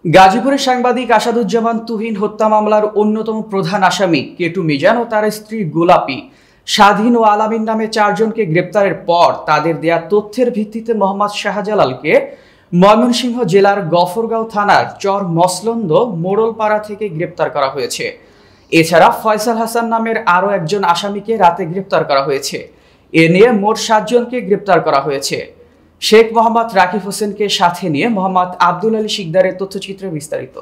গাজীপুরের সাংবাদিক আসাদুজ্জামান তুহিন হত্যা মামলার অন্যতম প্রধান আসামি কেটু মিজান ও তার স্ত্রী গোলাপী, স্বাধীন ও আলামিন নামে 4 জনকে গ্রেপ্তারের পর তাদের দেয়া তথ্যের ভিত্তিতে মোহাম্মদ শাহজালালকে ময়মনসিংহ জেলার গফরগাঁও থানার চর মসলন্দ মোড়লপাড়া থেকে গ্রেপ্তার করা হয়েছে। এছাড়া ফয়সাল হাসান নামের আরও একজন আসামিকে রাতে গ্রেপ্তার করা হয়েছে। এ নিয়ে মোট 7 জনকে গ্রেপ্তার করা হয়েছে। শেখ মোহাম্মদ রাকিব হোসেনকে সাথে নিয়ে মোহাম্মদ আব্দুল আলী শিকদারের তথ্যচিত্রে বিস্তারিত।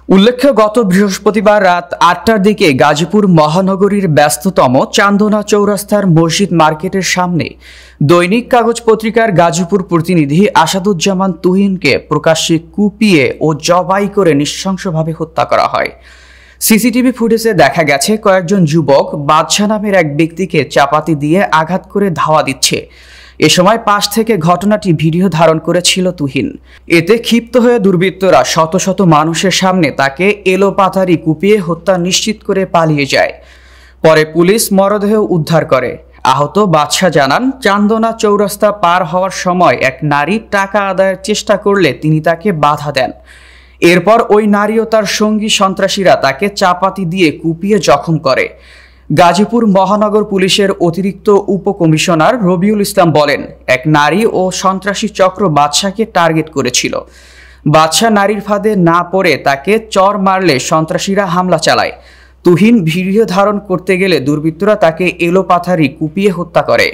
উল্লেখ্য, গত বৃহস্পতিবার রাত 8টার দিকে গাজীপুর মহানগরীর ব্যস্ততম চান্দনা চৌরাস্তার মসজিদ মার্কেটের সামনে দৈনিক কাগজ পত্রিকার গাজীপুর প্রতিনিধি আসাদুজ্জামান তুহিনকে প্রকাশ্যে কুপিয়ে ও জবাই করে নৃশংসভাবে হত্যা করা হয়। সিসিটিভি ফুটেজে দেখা গেছে কয়েকজন যুবক বাদশা নামের এক ব্যক্তিকে চাপাতি দিয়ে আঘাত করে ধাওয়া দিচ্ছে। এ সময় পাশ থেকে ঘটনাটি ভিডিও ধারণ করেছিল তুহিন। এতে ক্ষিপ্ত হয়ে দুর্বৃত্তরা শত শত মানুষের সামনে তাকে এলোপাথারি কুপিয়ে হত্যা নিশ্চিত করে পালিয়ে যায়। পরে পুলিশ মরদেহ উদ্ধার করে। আহত বাদশা জানান, চান্দনা চৌরাস্তা পার হওয়ার সময় এক নারী টাকা আদায়ের চেষ্টা করলে তিনি তাকে বাধা দেন। এরপর ওই নারী ও তার সঙ্গী সন্ত্রাসীরা তাকে চাপাতি দিয়ে কুপিয়ে জখম করে। গাজীপুর মহানগর পুলিশের অতিরিক্ত উপকমিশনার রবিউল ইসলাম বলেন, এক নারী ও সন্ত্রাসী চক্র বাদশাকে টার্গেট করেছিল। বাদশা নারীর ফাঁদে না পড়ে তাকে চর মারলে সন্ত্রাসীরা হামলা চালায়। তুহিন ভিডিও ধারণ করতে গেলে দুর্বৃত্তরা তাকে এলোপাথারি কুপিয়ে হত্যা করে।